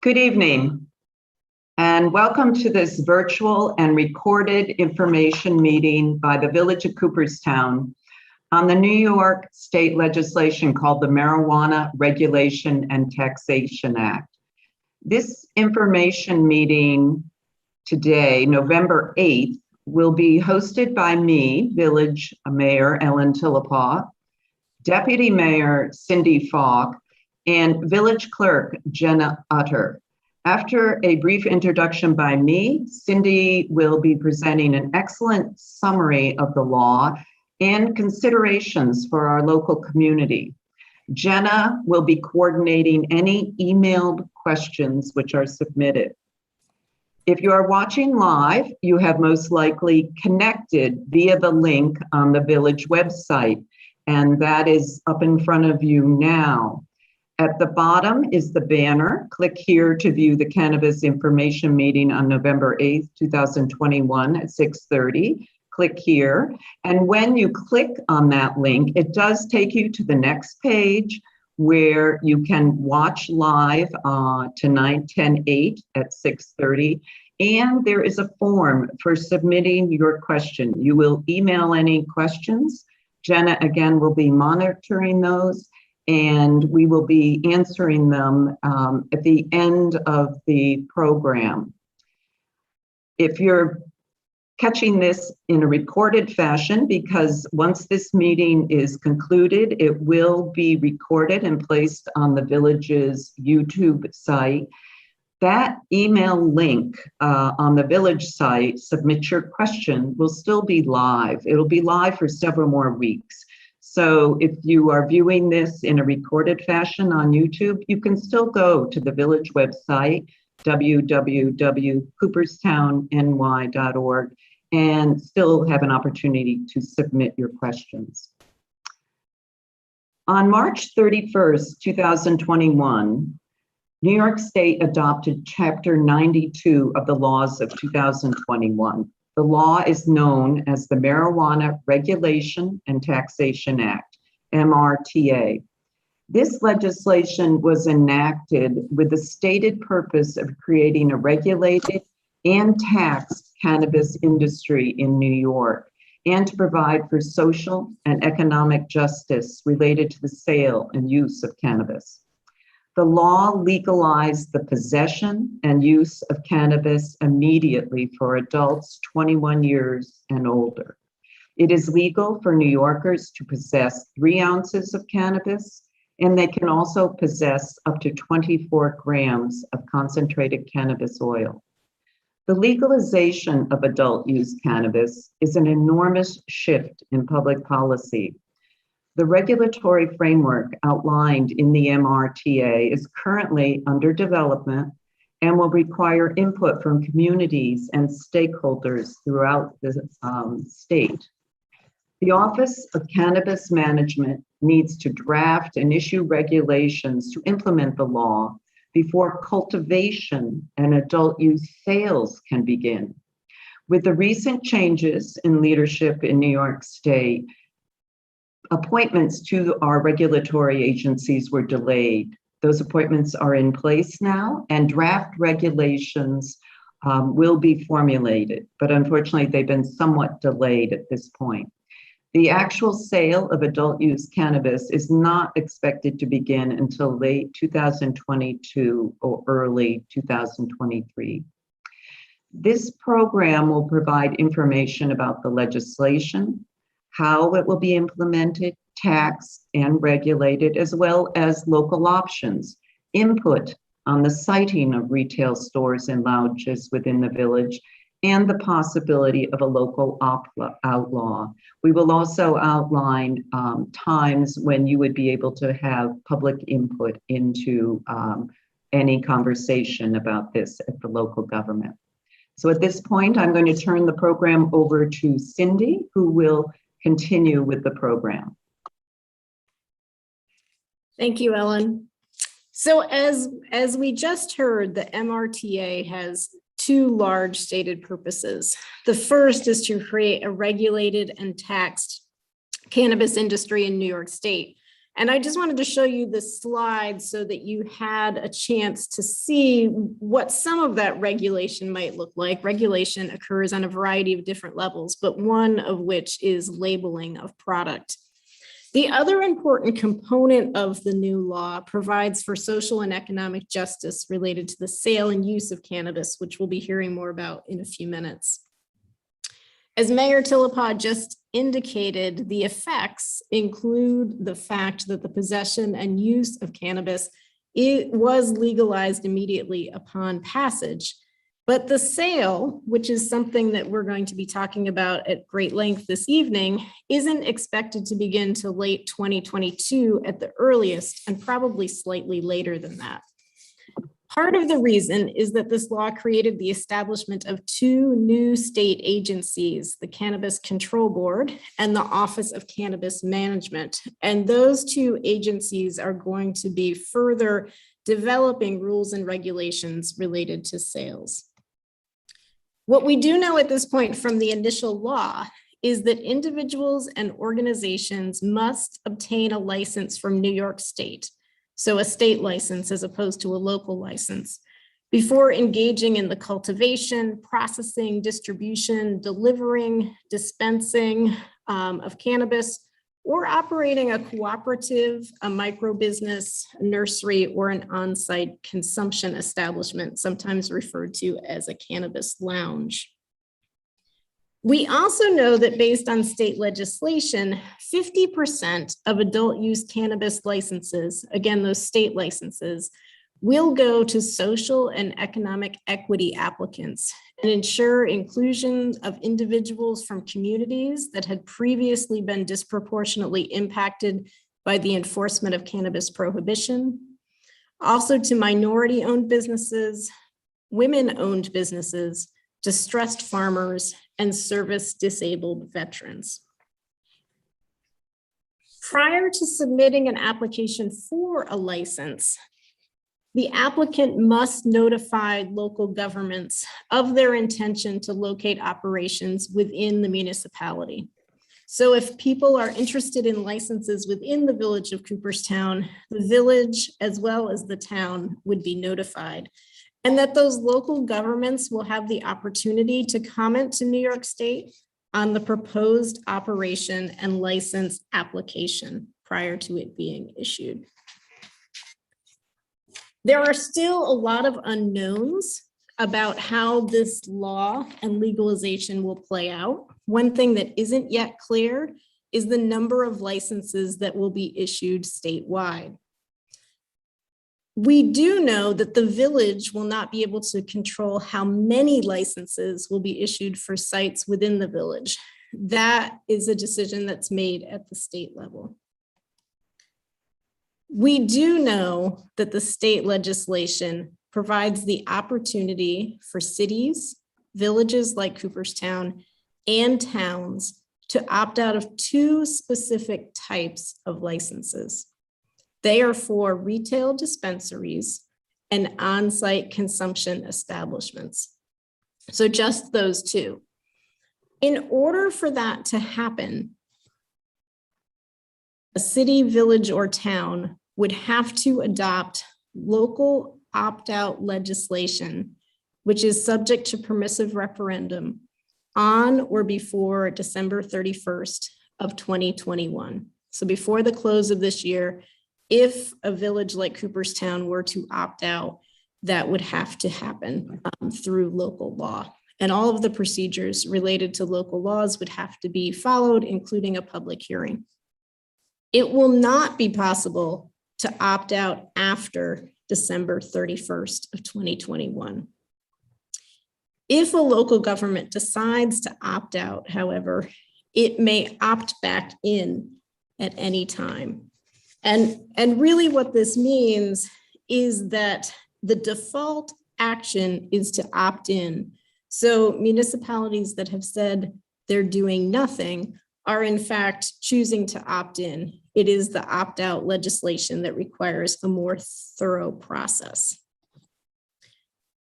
Good evening, and welcome to this virtual and recorded information meeting by the Village of Cooperstown on the New York state legislation called the Marijuana Regulation and Taxation Act. This information meeting today, November 8th, will be hosted by me, Village Mayor Ellen Tillepaugh, Deputy Mayor Cindy Falk, and Village Clerk Jenna Utter. After a brief introduction by me, Cindy will be presenting an excellent summary of the law and considerations for our local community. Jenna will be coordinating any emailed questions which are submitted. If you are watching live, you have most likely connected via the link on the Village website, and that is up in front of you now. At the bottom is the banner. Click here to view the Cannabis information meeting on November 8th, 2021 at 6:30. Click here. And when you click on that link, it does take you to the next page where you can watch live tonight, 10/8 at 6:30. And there is a form for submitting your question. You will email any questions. Jenna, again, will be monitoring those, and we will be answering them at the end of the program. If you're catching this in a recorded fashion, because once this meeting is concluded, it will be recorded and placed on the Village's YouTube site. That email link on the Village site, submit your question, will still be live. It'll be live for several more weeks. So if you are viewing this in a recorded fashion on YouTube, you can still go to the Village website, www.cooperstownny.org, and still have an opportunity to submit your questions. On March 31st, 2021, New York State adopted Chapter 92 of the laws of 2021. The law is known as the Marijuana Regulation and Taxation Act, MRTA. This legislation was enacted with the stated purpose of creating a regulated and taxed cannabis industry in New York, and to provide for social and economic justice related to the sale and use of cannabis. The law legalized the possession and use of cannabis immediately for adults 21 years and older. It is legal for New Yorkers to possess 3 ounces of cannabis, and they can also possess up to 24 grams of concentrated cannabis oil. The legalization of adult use cannabis is an enormous shift in public policy. The regulatory framework outlined in the MRTA is currently under development and will require input from communities and stakeholders throughout the state. The Office of Cannabis Management needs to draft and issue regulations to implement the law before cultivation and adult use sales can begin. With the recent changes in leadership in New York State, appointments to our regulatory agencies were delayed. Those appointments are in place now, and draft regulations will be formulated, but unfortunately they've been somewhat delayed at this point. The actual sale of adult use cannabis is not expected to begin until late 2022 or early 2023. This program will provide information about the legislation, how it will be implemented, taxed, and regulated, as well as local options, input on the siting of retail stores and lounges within the Village, and the possibility of a local outlaw. We will also outline times when you would be able to have public input into any conversation about this at the local government. So at this point, I'm going to turn the program over to Cindy, who will continue with the program. Thank you, Ellen. So as we just heard, the MRTA has 2 large stated purposes. The first is to create a regulated and taxed cannabis industry in New York State. And I just wanted to show you this slide so that you had a chance to see what some of that regulation might look like. Regulation occurs on a variety of different levels, but one of which is labeling of product. The other important component of the new law provides for social and economic justice related to the sale and use of cannabis, which we'll be hearing more about in a few minutes. As Mayor Tillapah just indicated, the effects include the fact that the possession and use of cannabis, it was legalized immediately upon passage. But the sale, which is something that we're going to be talking about at great length this evening, isn't expected to begin till late 2022 at the earliest, and probably slightly later than that. Part of the reason is that this law created the establishment of two new state agencies, the Cannabis Control Board and the Office of Cannabis Management. And those two agencies are going to be further developing rules and regulations related to sales. What we do know at this point from the initial law is that individuals and organizations must obtain a license from New York State. So a state license as opposed to a local license, before engaging in the cultivation, processing, distribution, delivering, dispensing of cannabis, or operating a cooperative, a micro business, a nursery, or an on-site consumption establishment, sometimes referred to as a cannabis lounge. We also know that based on state legislation, 50% of adult use cannabis licenses, again, those state licenses, will go to social and economic equity applicants and ensure inclusion of individuals from communities that had previously been disproportionately impacted by the enforcement of cannabis prohibition, also to minority-owned businesses, women-owned businesses, distressed farmers, and service-disabled veterans. Prior to submitting an application for a license, the applicant must notify local governments of their intention to locate operations within the municipality. So if people are interested in licenses within the village of Cooperstown, the village as well as the town would be notified. And that those local governments will have the opportunity to comment to New York State on the proposed operation and license application prior to it being issued. There are still a lot of unknowns about how this law and legalization will play out. One thing that isn't yet clear is the number of licenses that will be issued statewide. We do know that the village will not be able to control how many licenses will be issued for sites within the village. That is a decision that's made at the state level. We do know that the state legislation provides the opportunity for cities, villages like Cooperstown, and towns to opt out of two specific types of licenses. They are for retail dispensaries and on-site consumption establishments. So just those two. In order for that to happen, a city, village, or town would have to adopt local opt-out legislation, which is subject to permissive referendum on or before December 31st of 2021. So before the close of this year, if a village like Cooperstown were to opt out, that would have to happen through local law. And all of the procedures related to local laws would have to be followed, including a public hearing. It will not be possible to opt out after December 31st of 2021. If a local government decides to opt out, however, it may opt back in at any time. And really what this means is that the default action is to opt in. So municipalities that have said they're doing nothing are in fact choosing to opt in. It is the opt-out legislation that requires a more thorough process.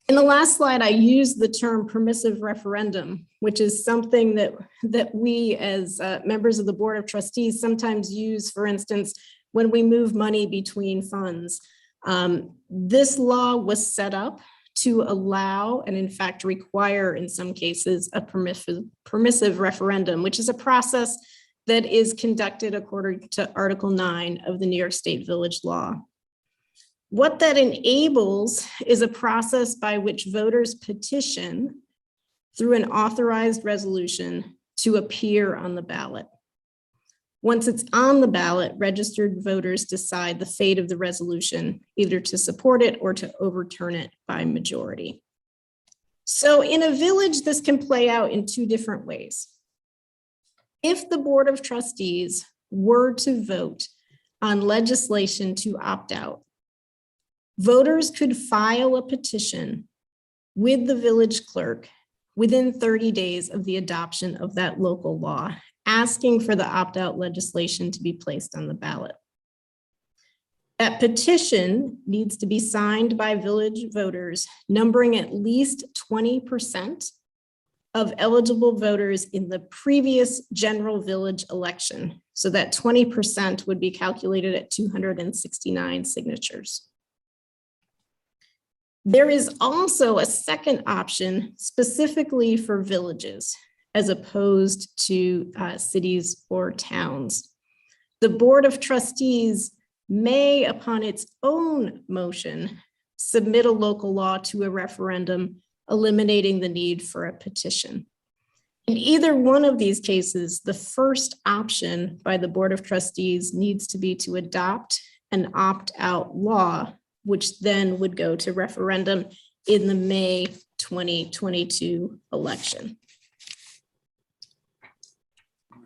In the last slide, I used the term permissive referendum, which is something that we as members of the Board of Trustees sometimes use, for instance, when we move money between funds. This law was set up to allow and in fact require in some cases a permissive referendum, which is a process that is conducted according to Article 9 of the New York State Village Law. What that enables is a process by which voters petition through an authorized resolution to appear on the ballot. Once it's on the ballot, registered voters decide the fate of the resolution, either to support it or to overturn it by majority. So in a village, this can play out in two different ways. If the Board of Trustees were to vote on legislation to opt out, voters could file a petition with the village clerk within 30 days of the adoption of that local law, asking for the opt-out legislation to be placed on the ballot. That petition needs to be signed by village voters, numbering at least 20% of eligible voters in the previous general village election. So that 20% would be calculated at 269 signatures. There is also a second option specifically for villages, as opposed to cities or towns. The Board of Trustees may, upon its own motion, submit a local law to a referendum, eliminating the need for a petition. In either one of these cases, the first option by the Board of Trustees needs to be to adopt an opt-out law, which then would go to referendum in the May 2022 election.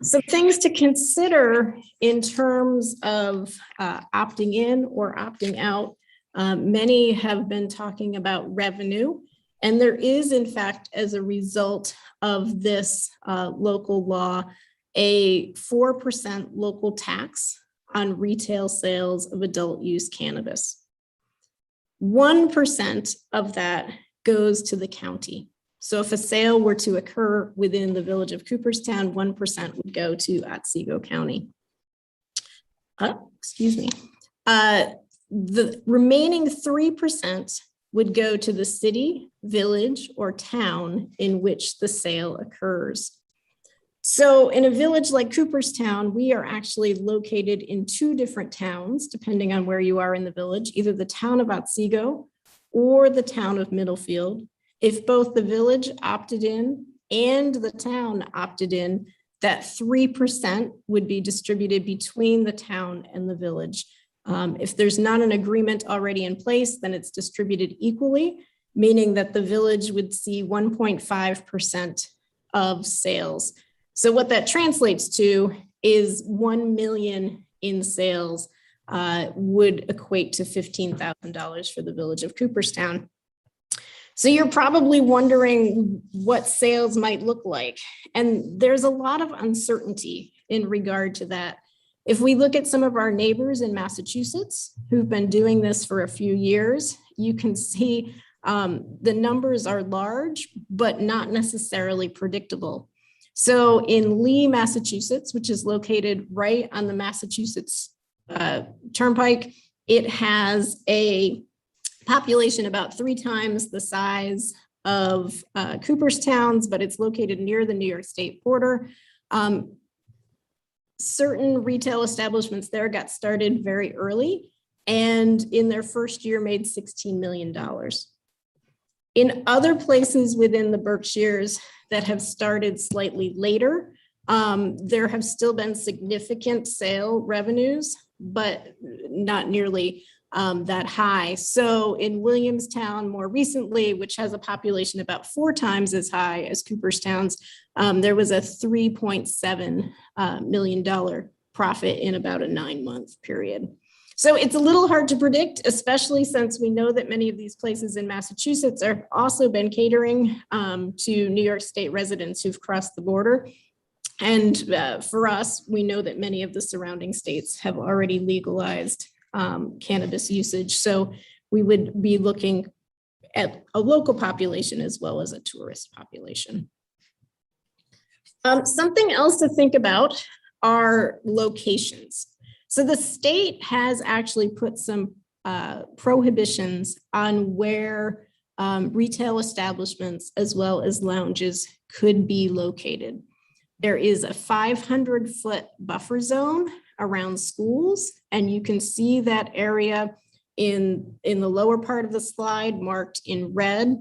Some things to consider in terms of opting in or opting out. Many have been talking about revenue, and there is, in fact, as a result of this local law, a 4% local tax on retail sales of adult use cannabis. 1% of that goes to the county. So if a sale were to occur within the village of Cooperstown, 1% would go to Otsego County. The remaining 3% would go to the city, village, or town in which the sale occurs. So in a village like Cooperstown, we are actually located in two different towns, depending on where you are in the village, either the town of Otsego or the town of Middlefield. If both the village opted in and the town opted in, that 3% would be distributed between the town and the village. If there's not an agreement already in place, then it's distributed equally, meaning that the village would see 1.5% of sales. So what that translates to is 1 million in sales would equate to $15,000 for the village of Cooperstown. So you're probably wondering what sales might look like. And there's a lot of uncertainty in regard to that. If we look at some of our neighbors in Massachusetts who've been doing this for a few years, you can see the numbers are large, but not necessarily predictable. So in Lee, Massachusetts, which is located right on the Massachusetts Turnpike, it has a population about 3 times the size of Cooperstown's, but it's located near the New York State border. Certain retail establishments there got started very early and in their first year made $16 million. In other places within the Berkshires that have started slightly later, there have still been significant sale revenues, but not nearly that high. So in Williamstown more recently, which has a population about 4 times as high as Cooperstown's, there was a $3.7 million profit in about a 9-month period. So it's a little hard to predict, especially since we know that many of these places in Massachusetts are also been catering to New York State residents who've crossed the border. And for us, we know that many of the surrounding states have already legalized cannabis usage. So we would be looking at a local population as well as a tourist population. Something else to think about are locations. So the state has actually put some prohibitions on where retail establishments as well as lounges could be located. There is a 500-foot buffer zone around schools, and you can see that area in the lower part of the slide marked in red,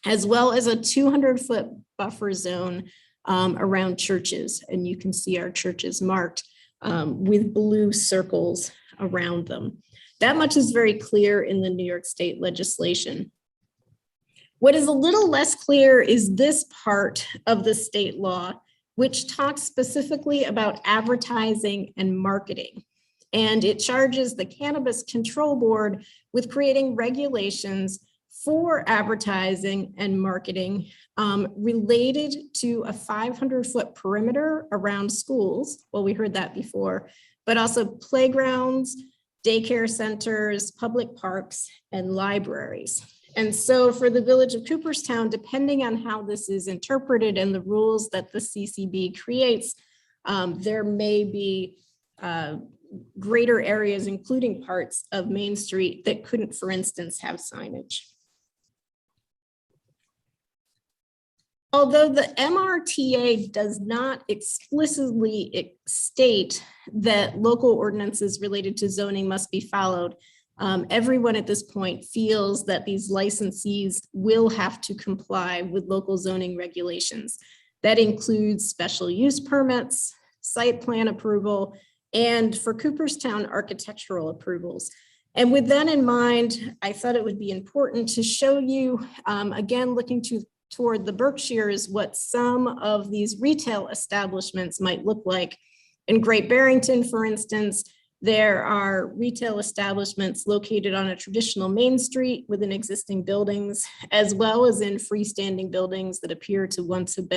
as well as a 200-foot buffer zone around churches. And you can see our churches marked with blue circles around them. That much is very clear in the New York State legislation. What is a little less clear is this part of the state law, which talks specifically about advertising and marketing. And it charges the Cannabis Control Board with creating regulations for advertising and marketing related to a 500-foot perimeter around schools. Well, we heard that before, but also playgrounds, daycare centers, public parks, and libraries. And so for the Village of Cooperstown, depending on how this is interpreted and the rules that the CCB creates, there may be greater areas, including parts of Main Street that couldn't, for instance, have signage. Although the MRTA does not explicitly state that local ordinances related to zoning must be followed, everyone at this point feels that these licensees will have to comply with local zoning regulations. That includes special use permits, site plan approval, and for Cooperstown, architectural approvals. And with that in mind, I thought it would be important to show you, again, looking toward the Berkshires, what some of these retail establishments might look like. In Great Barrington, for instance, there are retail establishments located on a traditional main street within existing buildings, as well as in freestanding buildings that appear to once have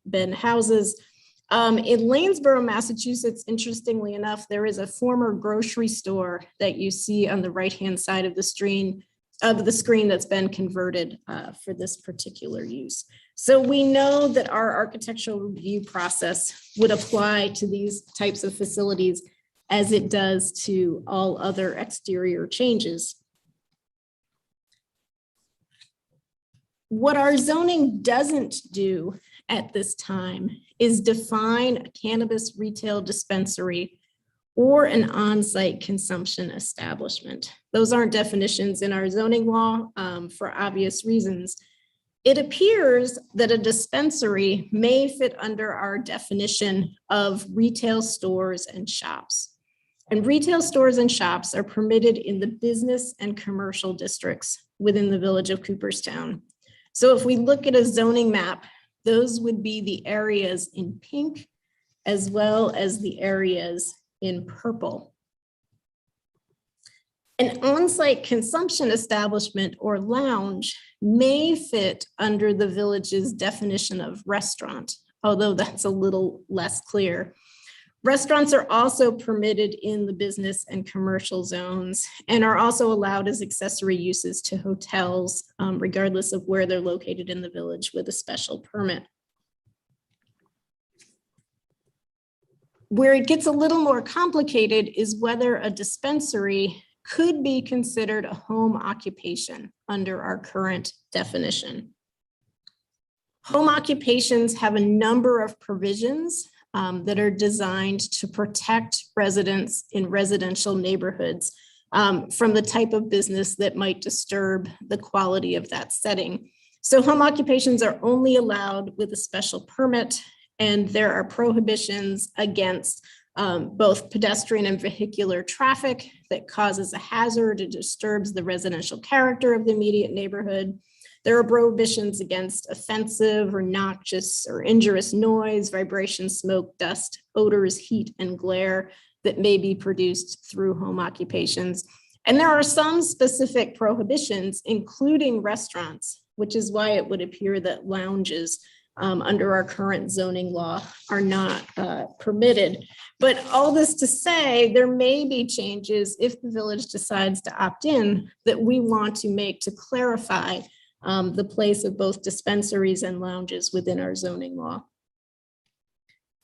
been houses. In Lanesboro, Massachusetts, interestingly enough, there is a former grocery store that you see on the right-hand side of the screen that's been converted for this particular use. So we know that our architectural review process would apply to these types of facilities as it does to all other exterior changes. What our zoning doesn't do at this time is define a cannabis retail dispensary or an on-site consumption establishment. Those aren't definitions in our zoning law for obvious reasons. It appears that a dispensary may fit under our definition of retail stores and shops. And retail stores and shops are permitted in the business and commercial districts within the Village of Cooperstown. So if we look at a zoning map, those would be the areas in pink as well as the areas in purple. An on-site consumption establishment or lounge may fit under the village's definition of restaurant, although that's a little less clear. Restaurants are also permitted in the business and commercial zones and are also allowed as accessory uses to hotels, regardless of where they're located in the village with a special permit. Where it gets a little more complicated is whether a dispensary could be considered a home occupation under our current definition. Home occupations have a number of provisions that are designed to protect residents in residential neighborhoods from the type of business that might disturb the quality of that setting. So home occupations are only allowed with a special permit, and there are prohibitions against both pedestrian and vehicular traffic that causes a hazard or disturbs the residential character of the immediate neighborhood. There are prohibitions against offensive or noxious or injurious noise, vibration, smoke, dust, odors, heat, and glare that may be produced through home occupations. And there are some specific prohibitions, including restaurants, which is why it would appear that lounges under our current zoning law are not permitted. But all this to say, there may be changes if the village decides to opt in that we want to make to clarify the place of both dispensaries and lounges within our zoning law.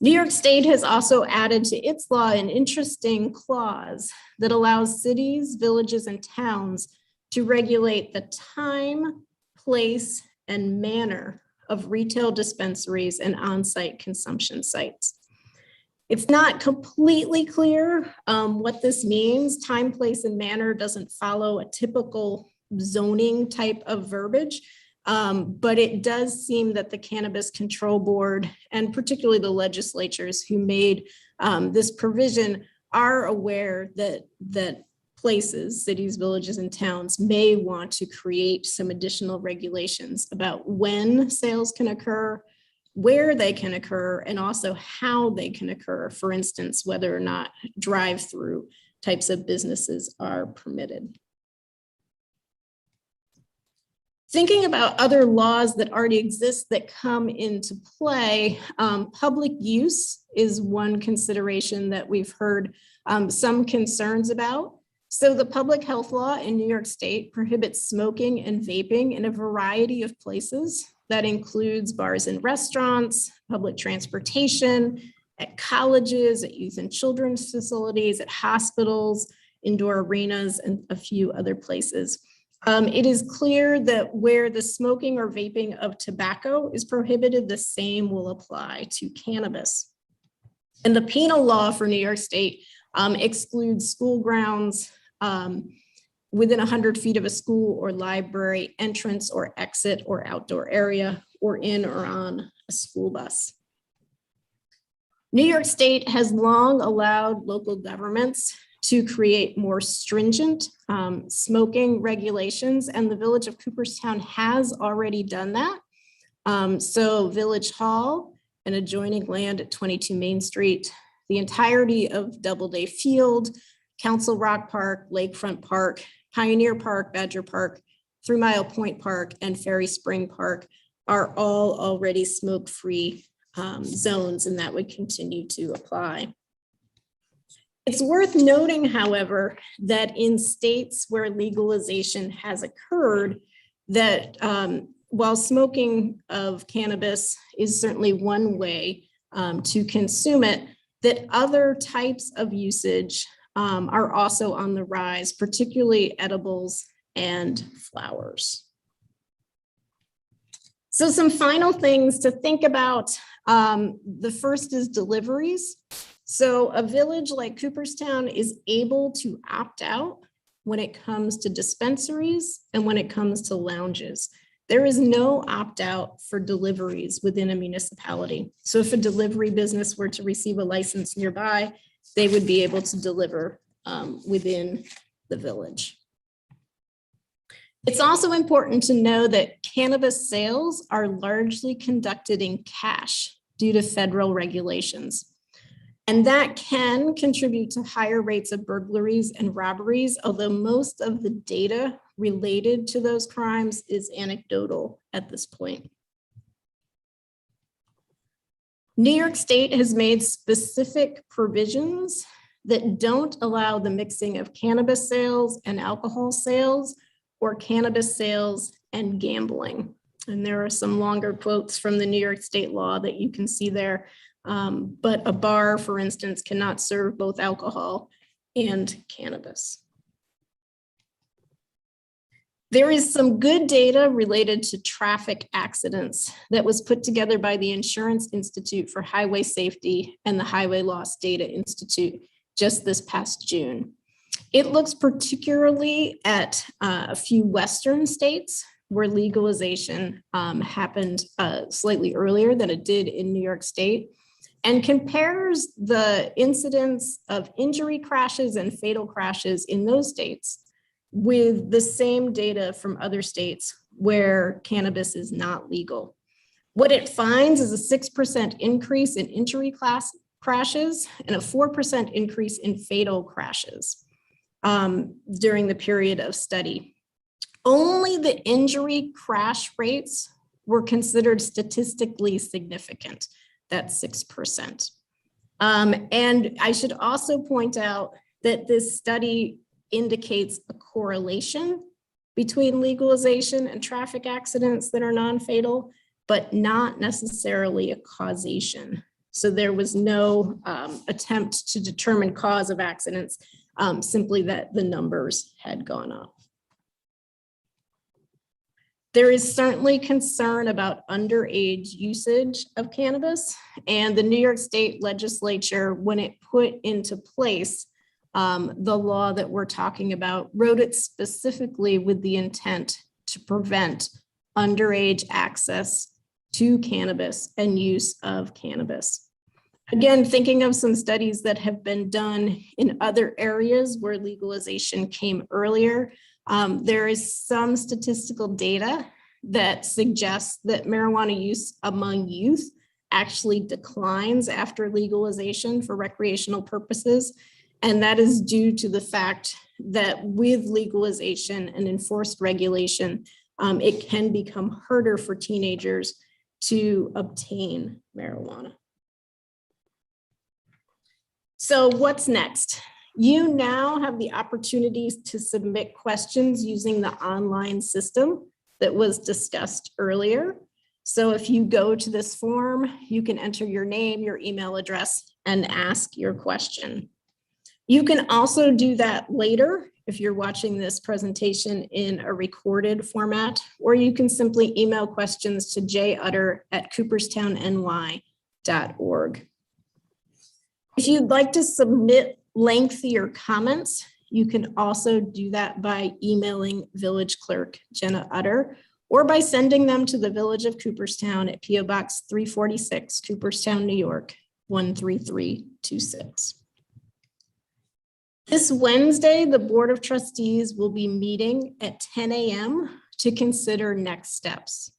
New York State has also added to its law an interesting clause that allows cities, villages, and towns to regulate the time, place, and manner of retail dispensaries and on-site consumption sites. It's not completely clear what this means. Time, place, and manner doesn't follow a typical zoning type of verbiage, but it does seem that the Cannabis Control Board and particularly the legislatures who made this provision are aware that places, cities, villages, and towns may want to create some additional regulations about when sales can occur, where they can occur, and also how they can occur. For instance, whether or not drive-through types of businesses are permitted. Thinking about other laws that already exist that come into play, public use is one consideration that we've heard some concerns about. So the public health law in New York State prohibits smoking and vaping in a variety of places. That includes bars and restaurants, public transportation, at colleges, at youth and children's facilities, at hospitals, indoor arenas, and a few other places. It is clear that where the smoking or vaping of tobacco is prohibited, the same will apply to cannabis. And the penal law for New York State excludes school grounds within 100 feet of a school or library entrance or exit or outdoor area, or in or on a school bus. New York State has long allowed local governments to create more stringent smoking regulations, and the village of Cooperstown has already done that. So Village Hall and adjoining land at 22 Main Street, the entirety of Doubleday Field, Council Rock Park, Lakefront Park, Pioneer Park, Badger Park, 3 Mile Point Park, and Ferry Spring Park are all already smoke-free zones, and that would continue to apply. It's worth noting, however, that in states where legalization has occurred, that while smoking of cannabis is certainly one way to consume it, that other types of usage are also on the rise, particularly edibles and flowers. So some final things to think about. The first is deliveries. So a village like Cooperstown is able to opt out when it comes to dispensaries and when it comes to lounges. There is no opt-out for deliveries within a municipality. So if a delivery business were to receive a license nearby, they would be able to deliver within the village. It's also important to know that cannabis sales are largely conducted in cash due to federal regulations. And that can contribute to higher rates of burglaries and robberies, although most of the data related to those crimes is anecdotal at this point. New York State has made specific provisions that don't allow the mixing of cannabis sales and alcohol sales, or cannabis sales and gambling. And there are some longer quotes from the New York State law that you can see there. But a bar, for instance, cannot serve both alcohol and cannabis. There is some good data related to traffic accidents that was put together by the Insurance Institute for Highway Safety and the Highway Loss Data Institute just this past June. It looks particularly at a few Western states where legalization happened slightly earlier than it did in New York State, and compares the incidence of injury crashes and fatal crashes in those states with the same data from other states where cannabis is not legal. What it finds is a 6% increase in injury crashes and a 4% increase in fatal crashes during the period of study. Only the injury crash rates were considered statistically significant. That's 6%. And I should also point out that this study indicates a correlation between legalization and traffic accidents that are non-fatal, but not necessarily a causation So there was no attempt to determine cause of accidents, simply that the numbers had gone up. There is certainly concern about underage usage of cannabis, and the New York State Legislature, when it put into place the law that we're talking about, wrote it specifically with the intent to prevent underage access to cannabis and use of cannabis. Again, thinking of some studies that have been done in other areas where legalization came earlier, there is some statistical data that suggests that marijuana use among youth actually declines after legalization for recreational purposes. And that is due to the fact that with legalization and enforced regulation, it can become harder for teenagers to obtain marijuana. So what's next? You now have the opportunities to submit questions using the online system that was discussed earlier. So if you go to this form, you can enter your name, your email address, and ask your question. You can also do that later if you're watching this presentation in a recorded format, or you can simply email questions to jutter@cooperstownny.org. If you'd like to submit lengthier comments, you can also do that by emailing Village Clerk Jenna Utter, or by sending them to the Village of Cooperstown at P.O. Box 346, Cooperstown, New York, 13326. This Wednesday, the Board of Trustees will be meeting at 10 a.m. to consider next steps.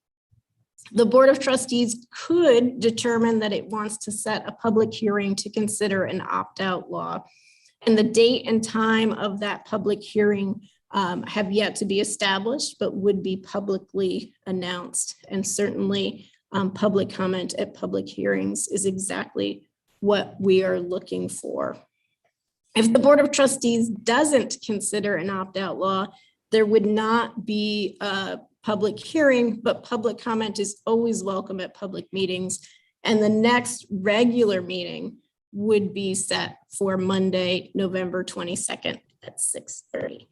The Board of Trustees could determine that it wants to set a public hearing to consider an opt-out law. And the date and time of that public hearing have yet to be established, but would be publicly announced. And certainly public comment at public hearings is exactly what we are looking for. If the Board of Trustees doesn't consider an opt-out law, there would not be a public hearing, but public comment is always welcome at public meetings. And the next regular meeting would be set for Monday, November 22nd at 6:30.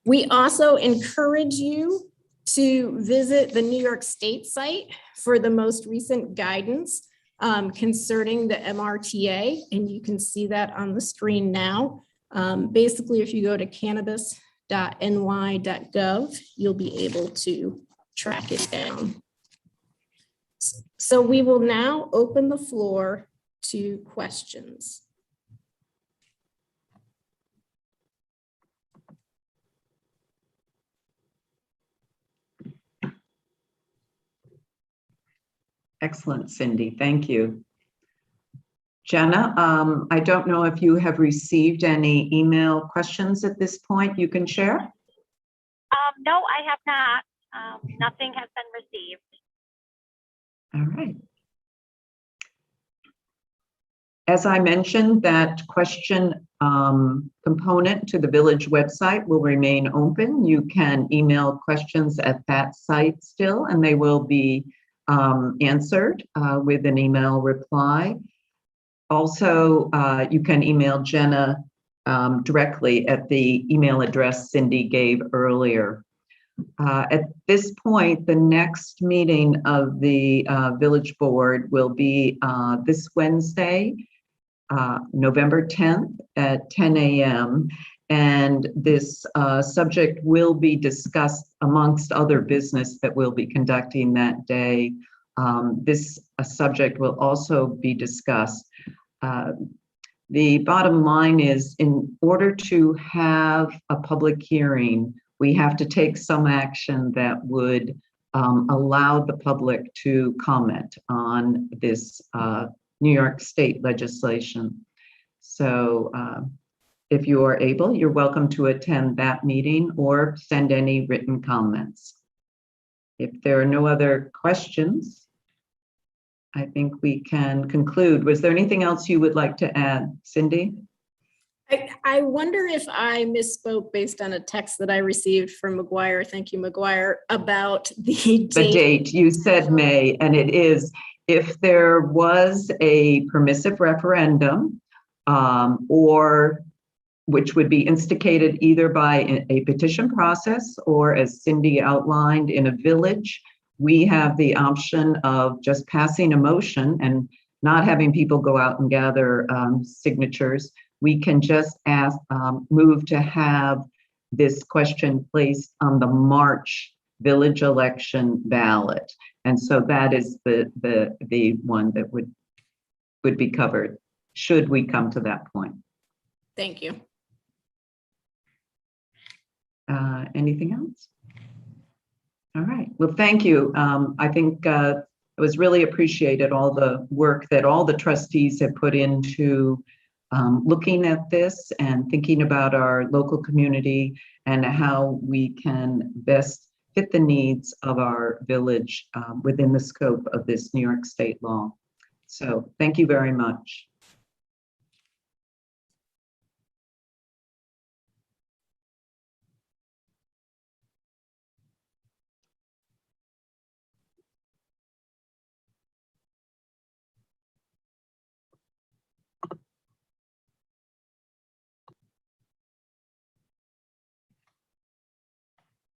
We also encourage you to visit the New York State site for the most recent guidance concerning the MRTA, and you can see that on the screen now. Basically, if you go to cannabis.ny.gov, you'll be able to track it down. So we will now open the floor to questions. Excellent, Cindy. Thank you. Jenna, I don't know if you have received any email questions at this point you can share? No, I have not. Nothing has been received. All right. As I mentioned, that question component to the village website will remain open. You can email questions at that site still, and they will be answered with an email reply. Also, you can email Jenna directly at the email address Cindy gave earlier. At this point, the next meeting of the village board will be this Wednesday, November 10th at 10 a.m. And this subject will be discussed amongst other business that we'll be conducting that day. This subject will also be discussed. The bottom line is, in order to have a public hearing, we have to take some action that would allow the public to comment on this New York State legislation. So if you are able, you're welcome to attend that meeting or send any written comments. If there are no other questions, I think we can conclude. Was there anything else you would like to add, Cindy? I wonder if I misspoke based on a text that I received from McGuire. Thank you, McGuire, about the date. The date, you said May, and it is if there was a permissive referendum, or which would be instigated either by a petition process or, as Cindy outlined, in a village, we have the option of just passing a motion and not having people go out and gather signatures. We can just move to have this question placed on the March village election ballot. And so that is the one that would be covered, should we come to that point. Thank you. Anything else? All right. Well, thank you. I think it was really appreciated, all the work that all the trustees have put into looking at this and thinking about our local community and how we can best fit the needs of our village within the scope of this New York State law. So thank you very much.